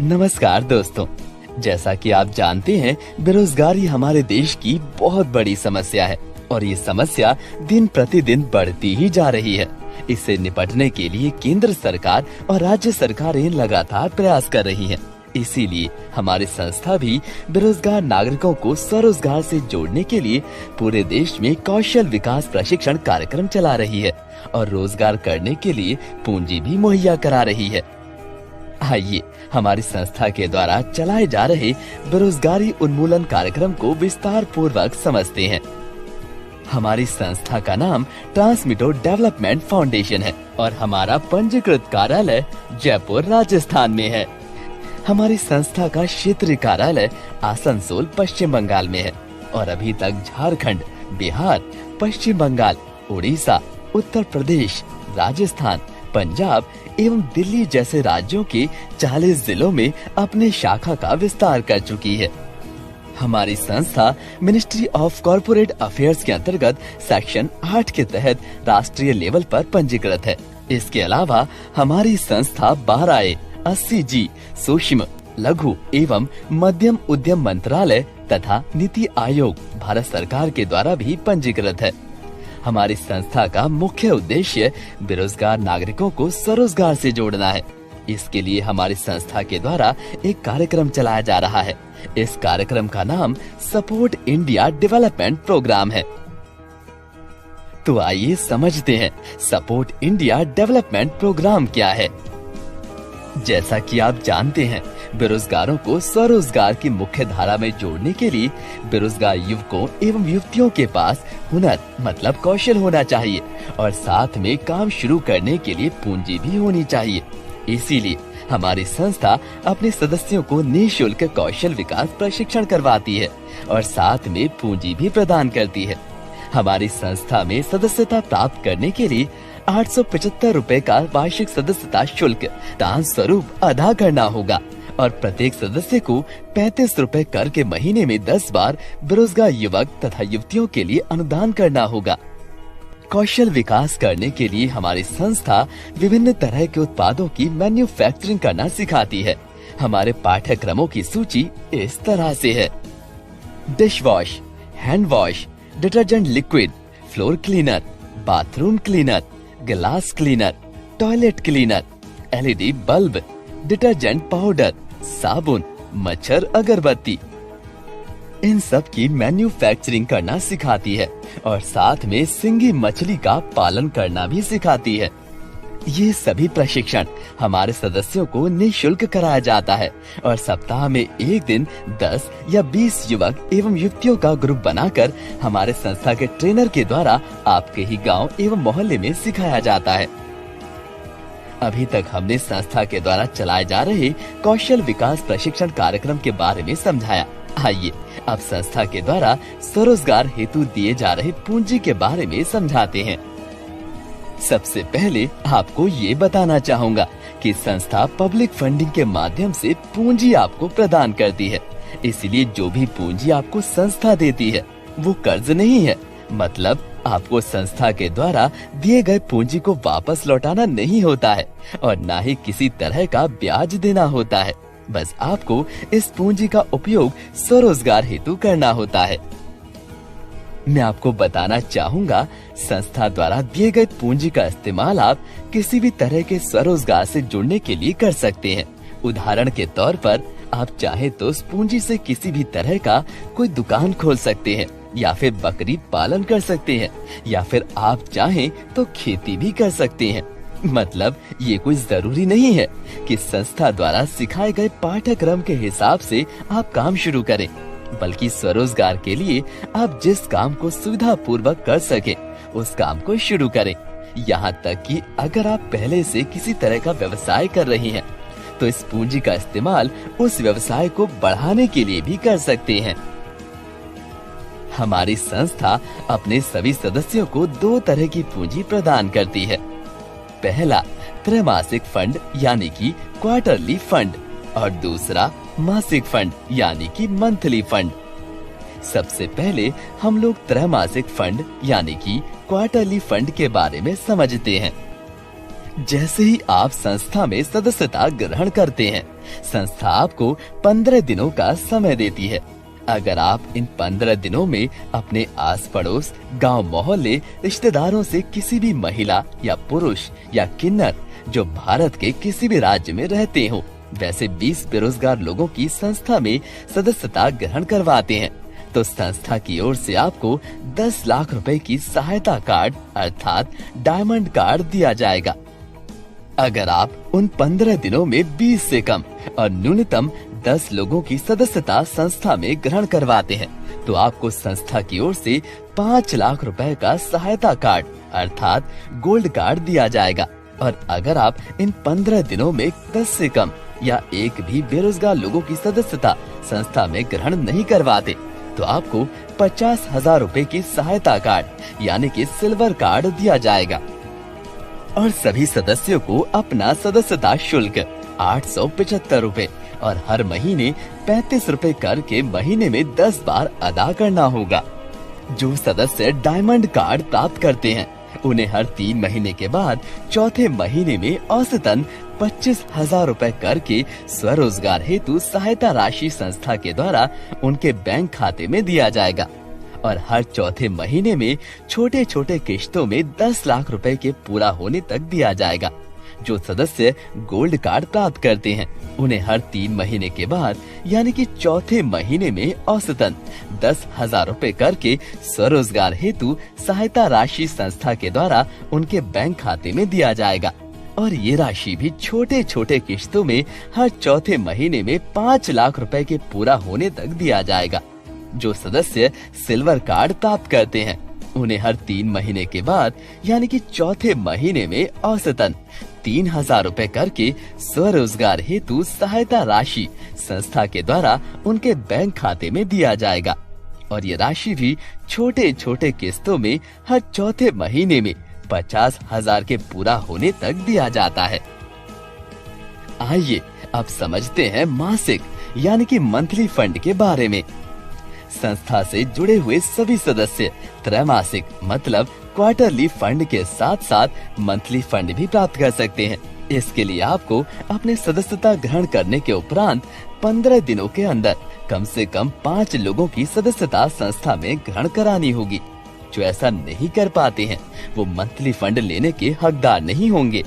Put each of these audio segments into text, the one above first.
नमस्कार दोस्तों। जैसा कि आप जानते हैं, बेरोजगारी हमारे देश की बहुत बड़ी समस्या है और ये समस्या दिन प्रतिदिन बढ़ती ही जा रही है। इससे निपटने के लिए केंद्र सरकार और राज्य सरकारें लगातार प्रयास कर रही हैं। इसीलिए हमारी संस्था भी बेरोजगार नागरिकों को स्वरोजगार से जोड़ने के लिए पूरे देश में कौशल विकास प्रशिक्षण कार्यक्रम चला रही है और रोजगार करने के लिए पूंजी भी मुहैया करा रही है। आइए हमारी संस्था के द्वारा चलाए जा रहे बेरोजगारी उन्मूलन कार्यक्रम को विस्तार पूर्वक समझते हैं। हमारी संस्था का नाम ट्रांसमिटो डेवलपमेंट फाउंडेशन है और हमारा पंजीकृत कार्यालय जयपुर राजस्थान में है। हमारी संस्था का क्षेत्रीय कार्यालय आसनसोल पश्चिम बंगाल में है और अभी तक झारखंड, बिहार, पश्चिम बंगाल, उड़ीसा, उत्तर प्रदेश, राजस्थान, पंजाब एवं दिल्ली जैसे राज्यों के 40 जिलों में अपने शाखा का विस्तार कर चुकी है। हमारी संस्था मिनिस्ट्री ऑफ कॉर्पोरेट अफेयर्स के अंतर्गत सेक्शन 8 के तहत राष्ट्रीय लेवल पर पंजीकृत है। इसके अलावा हमारी संस्था 12A 80G सूक्ष्म, लघु एवं मध्यम उद्यम मंत्रालय तथा नीति आयोग भारत सरकार के द्वारा भी पंजीकृत है। हमारी संस्था का मुख्य उद्देश्य बेरोजगार नागरिकों को स्वरोजगार से जोड़ना है। इसके लिए हमारी संस्था के द्वारा एक कार्यक्रम चलाया जा रहा है। इस कार्यक्रम का नाम सपोर्ट इंडिया डेवलपमेंट प्रोग्राम है। तो आइए समझते हैं सपोर्ट इंडिया डेवलपमेंट प्रोग्राम क्या है। जैसा कि आप जानते हैं, बेरोजगारों को स्वरोजगार की मुख्य धारा में जोड़ने के लिए बेरोजगार युवकों एवं युवतियों के पास हुनर मतलब कौशल होना चाहिए और साथ में काम शुरू करने के लिए पूंजी भी होनी चाहिए। इसीलिए हमारी संस्था अपने सदस्यों को निःशुल्क कौशल विकास प्रशिक्षण करवाती है और साथ में पूंजी भी प्रदान करती है। हमारी संस्था में सदस्यता प्राप्त करने के लिए 875 रुपए का वार्षिक सदस्यता शुल्क दान स्वरूप अदा करना होगा और प्रत्येक सदस्य को 35 रुपए कर के महीने में 10 बार बेरोजगार युवक तथा युवतियों के लिए अनुदान करना होगा। कौशल विकास करने के लिए हमारी संस्था विभिन्न तरह के उत्पादों की मैन्युफैक्चरिंग करना सिखाती है। हमारे पाठ्यक्रमों की सूची इस तरह से है: dish wash, hand wash, detergent liquid, floor cleaner, bathroom cleaner, glass cleaner, toilet cleaner, LED bulb, detergent powder, साबुन, मच्छर अगरबत्ती, इन सब की मैन्युफैक्चरिंग करना सिखाती है और साथ में सिंगी मछली का पालन करना भी सिखाती है। ये सभी प्रशिक्षण हमारे सदस्यों को निःशुल्क कराया जाता है और सप्ताह में एक दिन 10 या 20 युवक एवं युवतियों का ग्रुप बनाकर हमारे संस्था के ट्रेनर के द्वारा आपके ही गांव एवं मोहल्ले में सिखाया जाता है। अभी तक हमने संस्था के द्वारा चलाए जा रहे कौशल विकास प्रशिक्षण कार्यक्रम के बारे में समझाया। आइए अब संस्था के द्वारा स्वरोजगार हेतु दिए जा रहे पूंजी के बारे में समझाते हैं। सबसे पहले आपको ये बताना चाहूँगा कि संस्था पब्लिक फंडिंग के माध्यम से पूंजी आपको प्रदान करती है। इसलिए जो भी पूंजी आपको संस्था देती है वो कर्ज नहीं है। मतलब आपको संस्था के द्वारा दिए गए पूंजी को वापस लौटाना नहीं होता है और न ही किसी तरह का ब्याज देना होता है। बस आपको इस पूंजी का उपयोग स्वरोजगार हेतु करना होता है। मैं आपको बताना चाहूँगा, संस्था द्वारा दिए गए पूंजी का इस्तेमाल आप किसी भी तरह के स्वरोजगार से जुड़ने के लिए कर सकते हैं। उदाहरण के तौर पर आप चाहे तो उस पूंजी से किसी भी तरह का कोई दुकान खोल सकते हैं या फिर बकरी पालन कर सकते हैं या फिर आप चाहें तो खेती भी कर सकते हैं। मतलब ये कोई जरूरी नहीं है कि संस्था द्वारा सिखाए गए पाठ्यक्रम के हिसाब से आप काम शुरू करें, बल्कि स्वरोजगार के लिए आप जिस काम को सुविधा पूर्वक कर सके उस काम को शुरू करें। यहाँ तक कि अगर आप पहले से किसी तरह का व्यवसाय कर रही हैं, तो इस पूंजी का इस्तेमाल उस व्यवसाय को बढ़ाने के लिए भी कर सकते हैं। हमारी संस्था अपने सभी सदस्यों को 2 तरह की पूंजी प्रदान करती है। पहला त्रैमासिक फंड यानी कि क्वार्टरली फंड और दूसरा मासिक फंड यानी कि मंथली फंड। सबसे पहले हम लोग त्रैमासिक फंड यानी कि क्वार्टरली फंड के बारे में समझते हैं। जैसे ही आप संस्था में सदस्यता ग्रहण करते हैं, संस्था आपको 15 दिनों का समय देती है। अगर आप इन 15 दिनों में अपने आस पड़ोस, गांव, मोहल्ले, रिश्तेदारों से किसी भी महिला या पुरुष या किन्नर जो भारत के किसी भी राज्य में रहते हो, वैसे 20 बेरोजगार लोगों की संस्था में सदस्यता ग्रहण करवाते हैं, तो संस्था की ओर से आपको 10 लाख रुपए की सहायता कार्ड अर्थात डायमंड कार्ड दिया जाएगा। अगर आप उन 15 दिनों में 20 से कम और न्यूनतम 10 लोगों की सदस्यता संस्था में ग्रहण करवाते हैं, तो आपको संस्था की ओर से 5 लाख रुपए का सहायता कार्ड अर्थात गोल्ड कार्ड दिया जाएगा। और अगर आप इन 15 दिनों में 10 से कम या एक भी बेरोजगार लोगों की सदस्यता संस्था में ग्रहण नहीं करवाते, तो आपको 50,000 रुपए की सहायता कार्ड यानी कि सिल्वर कार्ड दिया जाएगा। और सभी सदस्यों को अपना सदस्यता शुल्क 875 रुपए और हर महीने 35 रुपए करके महीने में 10 बार अदा करना होगा। जो सदस्य डायमंड कार्ड प्राप्त करते हैं, उन्हें हर 3 महीने के बाद चौथे महीने में औसतन 25,000 रुपए करके स्वरोजगार हेतु सहायता राशि संस्था के द्वारा उनके बैंक खाते में दिया जाएगा। और हर चौथे महीने में छोटे छोटे किश्तों में 10 लाख रुपए के पूरा होने तक दिया जाएगा। जो सदस्य गोल्ड कार्ड प्राप्त करते हैं, उन्हें हर 3 महीने के बाद यानी कि चौथे महीने में औसतन 10,000 रुपए करके स्वरोजगार हेतु सहायता राशि संस्था के द्वारा उनके बैंक खाते में दिया जाएगा। और ये राशि भी छोटे छोटे किश्तों में हर चौथे महीने में 5 लाख रुपए के पूरा होने तक दिया जाएगा। जो सदस्य सिल्वर कार्ड प्राप्त करते हैं, उन्हें हर 3 महीने के बाद यानी कि चौथे महीने में औसतन 3,000 रुपए करके स्वरोजगार हेतु सहायता राशि संस्था के द्वारा उनके बैंक खाते में दिया जाएगा। और ये राशि भी छोटे छोटे किस्तों में हर चौथे महीने में 50,000 के पूरा होने तक दिया जाता है। आइए अब समझते हैं मासिक यानी कि मंथली फंड के बारे में। संस्था से जुड़े हुए सभी सदस्य त्रैमासिक मतलब क्वार्टरली फंड के साथ साथ मंथली फंड भी प्राप्त कर सकते हैं। इसके लिए आपको अपने सदस्यता ग्रहण करने के उपरांत 15 दिनों के अंदर कम से कम 5 लोगों की सदस्यता संस्था में ग्रहण करानी होगी। जो ऐसा नहीं कर पाते हैं, वो मंथली फंड लेने के हकदार नहीं होंगे।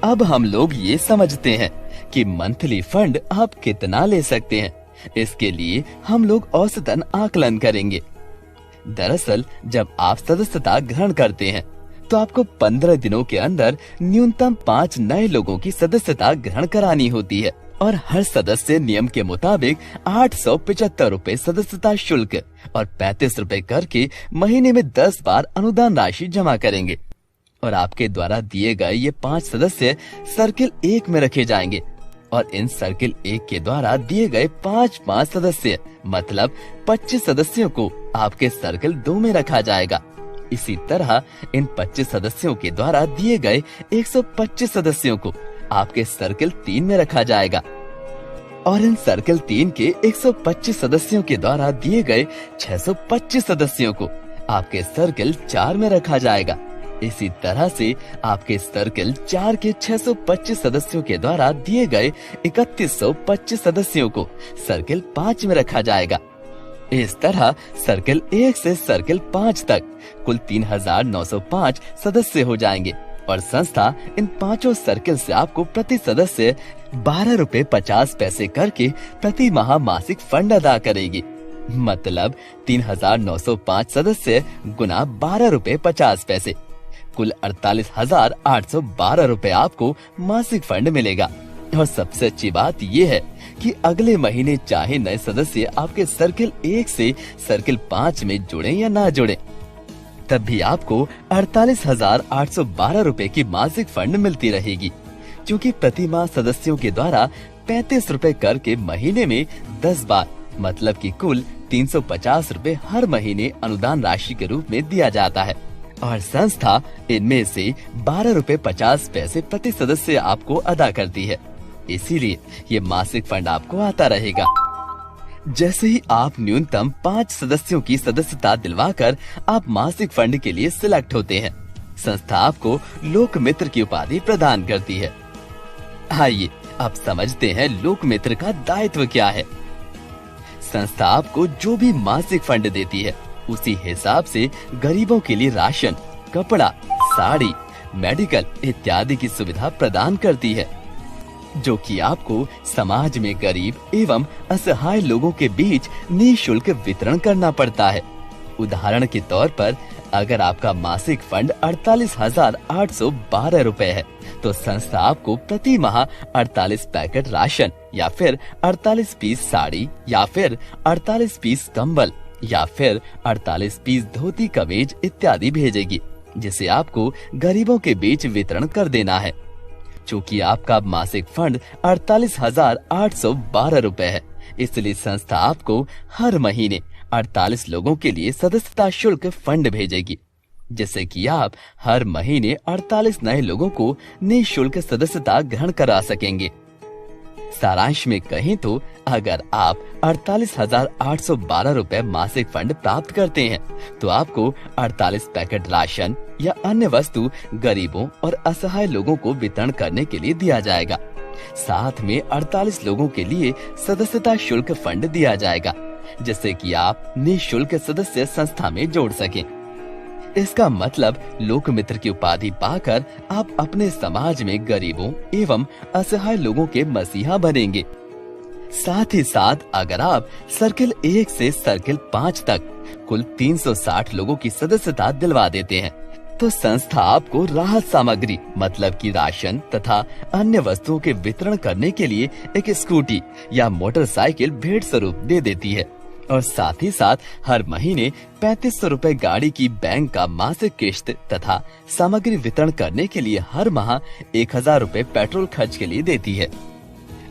अब हम लोग ये समझते हैं कि मंथली फंड आप कितना ले सकते हैं। इसके लिए हम लोग औसतन आकलन करेंगे। दरअसल जब आप सदस्यता ग्रहण करते हैं, तो आपको 15 दिनों के अंदर न्यूनतम 5 नए लोगों की सदस्यता ग्रहण करानी होती है। और हर सदस्य नियम के मुताबिक 875 रुपए सदस्यता शुल्क और 35 रुपए करके महीने में 10 बार अनुदान राशि जमा करेंगे। और आपके द्वारा दिए गए ये 5 सदस्य सर्किल 1 में रखे जाएंगे। और इन सर्किल 1 के द्वारा दिए गए 5 सदस्य मतलब 25 सदस्यों को आपके सर्किल 2 में रखा जाएगा। इसी तरह इन 25 सदस्यों के द्वारा दिए गए 125 सदस्यों को आपके सर्किल 3 में रखा जाएगा। और इन सर्किल 3 के 125 सदस्यों के द्वारा दिए गए 625 सदस्यों को आपके सर्किल 4 में रखा जाएगा। इसी तरह से आपके सर्किल 4 के 625 सदस्यों के द्वारा दिए गए 3125 सदस्यों को सर्किल 5 में रखा जाएगा। इस तरह सर्किल 1 से सर्किल 5 तक कुल 3,905 सदस्य हो जाएंगे। और संस्था इन 5 सर्किल से आपको प्रति सदस्य 12 रुपए 50 पैसे करके प्रति माह मासिक फंड अदा करेगी। मतलब 3,905 सदस्य गुना 12 रुपए 50 पैसे, कुल 48,812 रुपए आपको मासिक फंड मिलेगा। और सबसे अच्छी बात ये है कि अगले महीने चाहे नए सदस्य आपके सर्किल 1 से सर्किल 5 में जुड़े या ना जुड़े, तब भी आपको 48,812 रुपए की मासिक फंड मिलती रहेगी। क्योंकि प्रति माह सदस्यों के द्वारा 35 रुपए करके महीने में 10 बार मतलब कि कुल 350 रुपए हर महीने अनुदान राशि के रूप में दिया जाता है। और संस्था इनमें से 12 रुपए 50 पैसे प्रति सदस्य आपको अदा करती है। इसीलिए ये मासिक फंड आपको आता रहेगा। जैसे ही आप न्यूनतम 5 सदस्यों की सदस्यता दिलवाकर आप मासिक फंड के लिए सिलेक्ट होते हैं, संस्था आपको लोक मित्र की उपाधि प्रदान करती है। आइए अब समझते हैं लोक मित्र का दायित्व क्या है। संस्था आपको जो भी मासिक फंड देती है उसी हिसाब से गरीबों के लिए राशन, कपड़ा, साड़ी, मेडिकल इत्यादि की सुविधा प्रदान करती है, जो कि आपको समाज में गरीब एवं असहाय लोगों के बीच निःशुल्क वितरण करना पड़ता है। उदाहरण के तौर पर अगर आपका मासिक फंड 48,812 रुपए है तो संस्था आपको प्रति माह 48 पैकेट राशन या फिर 48 पीस साड़ी या फिर 48 पीस कंबल या फिर 48 पीस धोती कमीज इत्यादि भेजेगी, जिसे आपको गरीबों के बीच वितरण कर देना है। चूँकि आपका मासिक फंड 48,812 रुपए है, इसलिए संस्था आपको हर महीने 48 लोगों के लिए सदस्यता शुल्क फंड भेजेगी, जिससे कि आप हर महीने 48 नए लोगों को निःशुल्क सदस्यता ग्रहण करा सकेंगे। सारांश में कहें तो अगर आप 48,812 रुपए मासिक फंड प्राप्त करते हैं तो आपको 48 पैकेट राशन या अन्य वस्तु गरीबों और असहाय लोगों को वितरण करने के लिए दिया जाएगा। साथ में 48 लोगों के लिए सदस्यता शुल्क फंड दिया जाएगा, जिससे कि आप निःशुल्क सदस्य संस्था में जोड़ सकें। इसका मतलब लोक मित्र की उपाधि पाकर आप अपने समाज में गरीबों एवं असहाय लोगों के मसीहा बनेंगे। साथ ही साथ अगर आप सर्किल 1 से सर्किल 5 तक कुल 360 लोगों की सदस्यता दिलवा देते हैं तो संस्था आपको राहत सामग्री मतलब कि राशन तथा अन्य वस्तुओं के वितरण करने के लिए एक स्कूटी या मोटरसाइकिल भेंट स्वरूप दे देती है और साथ ही साथ हर महीने 3500 रुपए गाड़ी की बैंक का मासिक किश्त तथा सामग्री वितरण करने के लिए हर माह 1000 रुपए पेट्रोल खर्च के लिए देती है।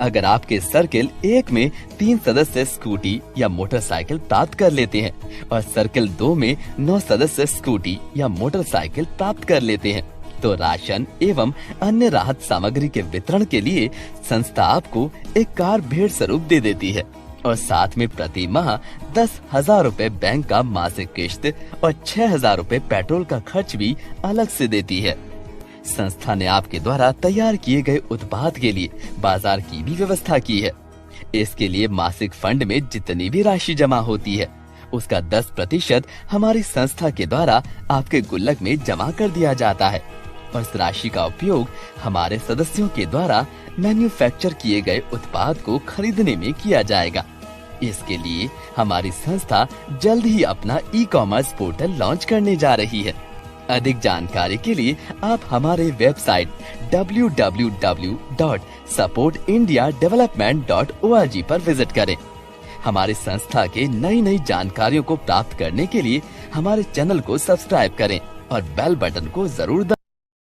अगर आपके सर्किल 1 में 3 सदस्य स्कूटी या मोटरसाइकिल प्राप्त कर लेते हैं और सर्किल 2 में 9 सदस्य स्कूटी या मोटरसाइकिल प्राप्त कर लेते हैं तो राशन एवं अन्य राहत सामग्री के वितरण के लिए संस्था आपको एक कार भेंट स्वरूप दे देती है और साथ में प्रति माह 10,000 रुपए बैंक का मासिक किश्त और 6,000 रुपए पेट्रोल का खर्च भी अलग से देती है। संस्था ने आपके द्वारा तैयार किए गए उत्पाद के लिए बाजार की भी व्यवस्था की है। इसके लिए मासिक फंड में जितनी भी राशि जमा होती है उसका 10% हमारी संस्था के द्वारा आपके गुल्लक में जमा कर दिया जाता है और इस राशि का उपयोग हमारे सदस्यों के द्वारा मैन्युफैक्चर किए गए उत्पाद को खरीदने में किया जाएगा। इसके लिए हमारी संस्था जल्द ही अपना ई-कॉमर्स पोर्टल लॉन्च करने जा रही है। अधिक जानकारी के लिए आप हमारे वेबसाइट www.supportindiadevelopment.org पर विजिट करें। हमारी संस्था के नई जानकारियों को प्राप्त करने के लिए हमारे चैनल को सब्सक्राइब करें और बेल बटन को जरूर